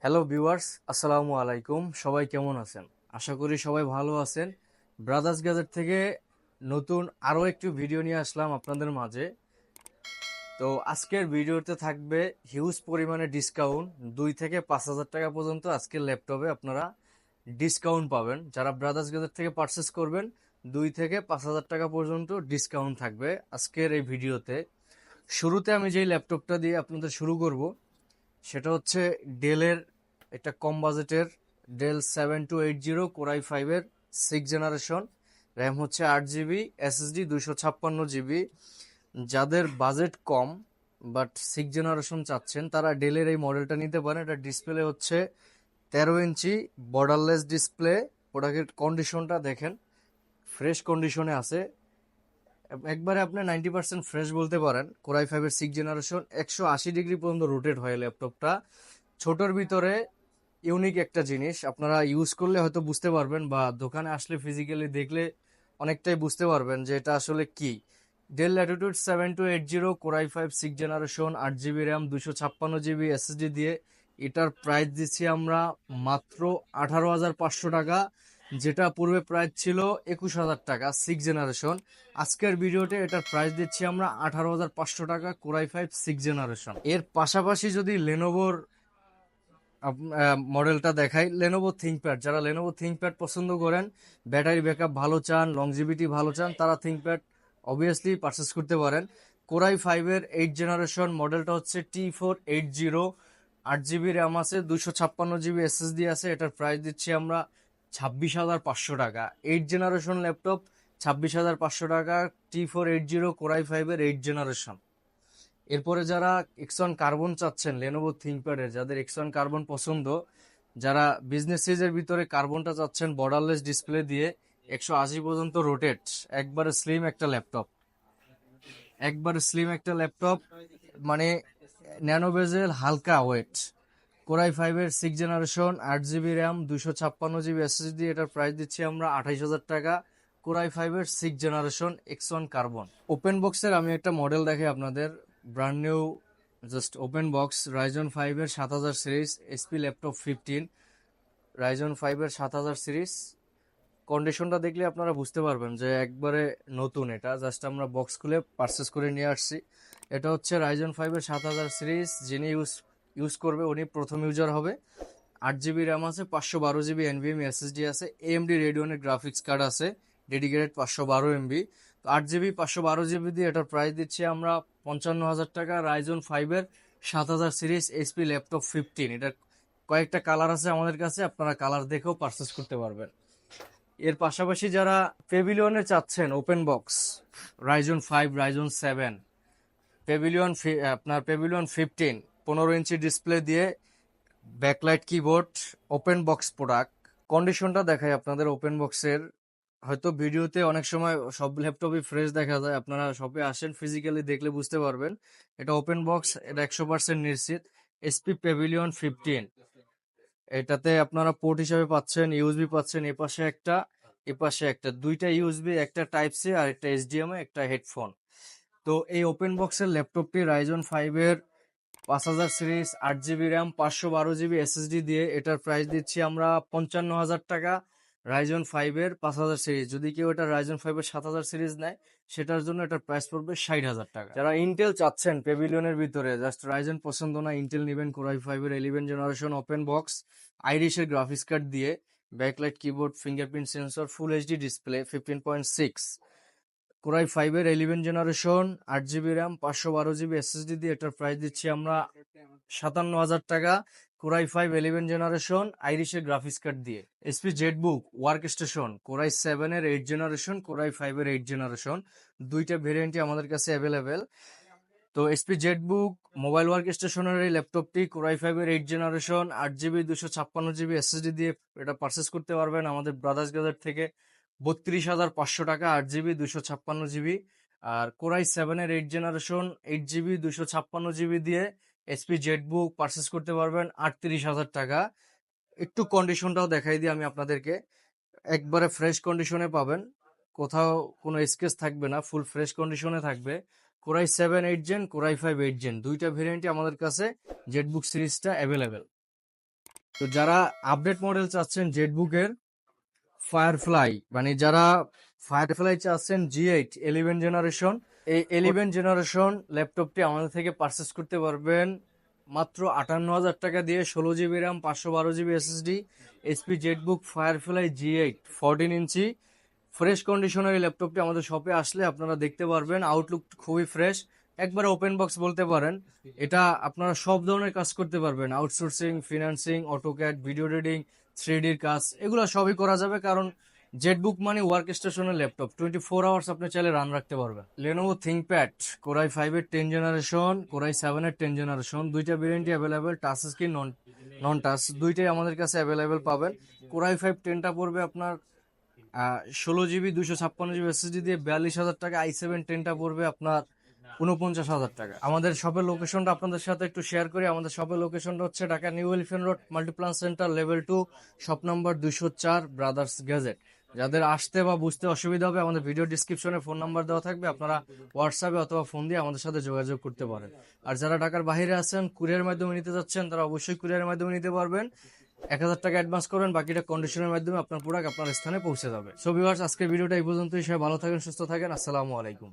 Hello viewers, আসসালামু আলাইকুম। সবাই কেমন আছেন? আশা করি সবাই ভালো আছেন। ব্রাদার্স গ্যাজেট থেকে নতুন আরও একটি ভিডিও নিয়ে আসলাম আপনাদের মাঝে। তো আজকের ভিডিওতে থাকবে হিউজ পরিমাণে ডিসকাউন্ট। 2 থেকে 5,000 টাকা পর্যন্ত আজকের ল্যাপটপে আপনারা ডিসকাউন্ট পাবেন। যারা ব্রাদার্স গ্যাজেট থেকে পারচেস করবেন 2 থেকে 5,000 টাকা পর্যন্ত ডিসকাউন্ট থাকবে আজকের এই ভিডিওতে। শুরুতে আমি যেই ল্যাপটপটা দিয়ে আপনাদের শুরু করব সেটা হচ্ছে ডেলের একটা কম বাজেটের ডেল 7280 কোরাই 5-এর 6th জেনারেশন। র্যাম হচ্ছে 8 জিবি, এসএসডি 256 জিবি। যাদের বাজেট কম বাট 6th জেনারেশন চাচ্ছেন তারা ডেলের এই মডেলটা নিতে পারেন। এটা ডিসপ্লে হচ্ছে 13 ইঞ্চি বর্ডারলেস ডিসপ্লে। প্রোডাক্টের কন্ডিশনটা দেখেন, ফ্রেশ কন্ডিশনে আছে। একবারে আপনি 90% ফ্রেশ বলতে পারেন। কোরাই 5-এর 6th জেনারেশন 180 ডিগ্রি পর্যন্ত রোটেট হয় ল্যাপটপটা। ছোটোর ভিতরে ইউনিক একটা জিনিস, আপনারা ইউজ করলে হয়তো বুঝতে পারবেন বা দোকানে আসলে ফিজিক্যালি দেখলে অনেকটাই বুঝতে পারবেন যে এটা আসলে কি। Del Latitude 7280 core i 5 6th generation 8 GB RAM 256 GB SSD দিয়ে এটার প্রাইস দিচ্ছি আমরা মাত্র 18,500 টাকা, যেটা পূর্বে প্রাইস ছিল 21,000 টাকা 6th জেনারেশন। আজকের ভিডিওতে এটার প্রাইস দিচ্ছি আমরা 18,500 টাকা কোরাই 5 6th জেনারেশন। এর পাশাপাশি যদি লেনোভোর মডেলটা দেখাই, লেনোভো থিংকপ্যাড। যারা লেনোভো থিংকপ্যাড পছন্দ করেন, ব্যাটারি ব্যাকআপ ভালো চান, লংজিভিটি ভালো চান, তারা থিংকপ্যাড অবভিয়াসলি পারচেস করতে পারেন। কোরাই 5-এর 8th জেনারেশন মডেলটা হচ্ছে T480। 8 জিবি র্যাম আছে, 256 জিবি এসএসডি আছে। এটার প্রাইস দিচ্ছি আমরা 26,500 টাকা। 8th জেনারেশন ল্যাপটপ 26,500 টাকা, T480 কোরাই 5-এর 8th জেনারেশন। এরপরে যারা এক্সন কার্বন চাচ্ছেন লেনোভো থিংকপ্যাডের, যাদের এক্সন কার্বন পছন্দ, যারা বিজনেস সিরিজের ভিতরে কার্বনটা চাচ্ছেন বর্ডারলেস ডিসপ্লে দিয়ে 180 পর্যন্ত রোটেট, একবারে স্লিম একটা ল্যাপটপ মানে ন্যানো বেজেল, হালকা ওয়েট। কোরাই 5-এর 6th generation 8 GB RAM 256 GB SSD. এটার প্রাইস দিচ্ছি আমরা 28,000 টাকা। কোরাই 5-এর 6th generation X one carbon. Open বক্সের আমি একটা মডেল দেখাই আপনাদের, brand new just open box. Ryzen 5-এর 7000 সিরিজ এসপি ল্যাপটপ 15। রাইজন 5-এর 7000 সিরিজ কন্ডিশনটা দেখলে আপনারা বুঝতে পারবেন যে একবারে নতুন। এটা জাস্ট আমরা বক্স খুলে পারচেস করে নিয়ে আসছি। এটা হচ্ছে রাইজন 5-এর 7000 সিরিজ। যিনি ইউজ করবে উনি প্রথম ইউজার হবে। 8 জিবি র্যাম আছে, 512 জিবি এনভিএমই এসএসডি আছে, এএমডি রেডিয়নের গ্রাফিক্স কার্ড আছে ডেডিকেটেড 512 MB। তো 8 জিবি 512 জিবি দিয়ে এটার প্রাইস দিচ্ছি আমরা 55,000 টাকা। রাইজন 5-এর 7000 সিরিজ এসপি ল্যাপটপ 15। এটার কয়েকটা কালার আছে আমাদের কাছে, আপনারা কালার দেখেও পারচেস করতে পারবেন। এর পাশাপাশি যারা পেভিলিয়নে চাচ্ছেন open box, Ryzen 5, Ryzen 7, Pavilion 15 15 inch display দিয়ে backlight keyboard, open box product. কন্ডিশনটা দেখাই আপনাদের ওপেন বক্সের। হয়তো ভিডিওতে অনেক সময় সব ল্যাপটপই ফ্রেশ দেখা যায়, আপনারা শপে আসেন ফিজিক্যালি দেখলে বুঝতে পারবেন। এটা ওপেন বক্স, এটা 100% নিশ্চিত। SP Pavilion 15। এটাতে আপনারা পোর্ট হিসাবে পাচ্ছেন, ইউএসবি পাচ্ছেন, এপাশে একটা এপাশে একটা, দুইটা ইউএসবি, একটা টাইপ সি আর একটা এইচডিএমআই, একটা হেডফোন। তো এই ওপেন বক্সের ল্যাপটপটি রাইজন 5-এর 5000 series 8 GB RAM 512 GB SSD দিয়ে এটার প্রাইস দিচ্ছি আমরা 55,000 টাকা। রাইজন 5-এর 5000 সিরিজ, যদি কেউ এটা রাইজন 5-এর 7000 সিরিজ নেয় সেটার জন্য এটার প্রাইস পড়বে 60,000 টাকা। যারা ইন্টেল চাচ্ছেন পেভিলিয়নের ভিতরে, জাস্ট রাইজন পছন্দ না, ইন্টেল নেবেন, কোরাই 5-এর 11th জেনারেশন ওপেন বক্স আইরিশের গ্রাফিক্স কার্ড দিয়ে, backlight keyboard, fingerprint sensor, full HD display 15.6। Core i 5-এর 11th generation 8 GB RAM 512 GB SSD দিয়ে এটার প্রাইস দিচ্ছি আমরা 57,000 টাকা। কোরাই 5 11th জেনারেশন আইরিশের গ্রাফিক্স কার্ড দিয়ে। SP ZBook workstation Core i 7-এর 8th জেনারেশন, কোরাই 5-এর 8th জেনারেশন, দুইটা ভেরিয়েন্টই আমাদের কাছে অ্যাভেলেবেল। তো এসপি জেটবুক মোবাইল ওয়ার্ক স্টেশনের এই ল্যাপটপটি কোরাই 5-এর 8th generation 8 GB 256 GB SSD দিয়ে এটা পারচেস করতে পারবেন আমাদের ব্রাদার্স গ্যাজেট থেকে 32,500 টাকা। 8 জিবি 256 জিবি। আর কোরাই 7-এর 8th জেনারেশন 8 জিবি 256 জিবি দিয়ে এসপি জেটবুক পারচেস করতে পারবেন 38,000 টাকা। একটু কন্ডিশনটাও দেখাই দিই আমি আপনাদেরকে, একবারে ফ্রেশ কন্ডিশনে পাবেন, কোথাও কোনো স্কেচ থাকবে না, ফুল ফ্রেশ কন্ডিশনে থাকবে। কোরাই 7 8 জেন, কোরাই 5 8 জেন, দুইটা ভেরিয়েন্টই আমাদের কাছে জেটবুক সিরিজটা অ্যাভেলেবেল। তো যারা আপডেট মডেল চাচ্ছেন জেটবুকের ফায়ারফ্লাই, মানে যারা ফায়ারফ্লাই চাচ্ছেন G8 11 জেনারেশন, এই 11 জেনারেশন ল্যাপটপটি আমাদের থেকে পারচেস করতে পারবেন মাত্র 58,000 টাকা দিয়ে। 16 GB RAM, 512 GB SSD, HP Jetbook firefly G8 14 ইঞ্চি ফ্রেশ কন্ডিশনের এই ল্যাপটপটি আমাদের শপে আসলে আপনারা দেখতে পারবেন। আউটলুক খুবই ফ্রেশ, একবারে ওপেন বক্স বলতে পারেন। এটা আপনারা সব ধরনের কাজ করতে পারবেন, outsourcing, financing, AutoCAD, video editing, 3Dর কাজ, এগুলো সবই করা যাবে। কারণ জেটবুক মানে ওয়ার্ক স্টেশনের ল্যাপটপ, 24 আওয়ার্স আপনি চাইলে রান রাখতে পারবেন। লেনোভো থিংকপ্যাড কোরাই 5 এর 10 জেনারেশন, কোরাই 7 এর 10 জেনারেশন, দুইটা ভেরিয়েন্টই available, touch screen, non touch, দুইটাই আমাদের কাছে অ্যাভেলেবেল পাবেন। কোরাই 5 10টা পড়বে আপনার 16 GB 256 GB SSD দিয়ে 42,000 টাকা। i7 10টা পড়বে আপনার 49,000 টাকা। আমাদের শপের লোকেশনটা আপনাদের সাথে একটু শেয়ার করি। আমাদের শপের লোকেশনটা হচ্ছে Dhaka new elephant road, Multiplan centre, level 2, shop number 204, brothers gadget. যাদের আসতে বা বুঝতে অসুবিধা হবে, আমাদের ভিডিও ডিসক্রিপশনে ফোন নাম্বার দেওয়া থাকবে, আপনারা হোয়াটসঅ্যাপে অথবা ফোন দিয়ে আমাদের সাথে যোগাযোগ করতে পারেন। আর যারা ঢাকার বাইরে আছেন, কুরিয়ারের মাধ্যমে নিতে যাচ্ছেন, তারা অবশ্যই কুরিয়ারের মাধ্যমে নিতে পারবেন। 1,000 টাকা অ্যাডভান্স করবেন, বাকিটা কন্ডিশনের মাধ্যমে আপনার প্রোডাক্ট আপনার স্থানে পৌঁছে যাবে। সো ভিউয়ার্স, আজকের ভিডিওটা এই পর্যন্তই। সবাই ভালো থাকেন, সুস্থ থাকেন। আসসালামু আলাইকুম।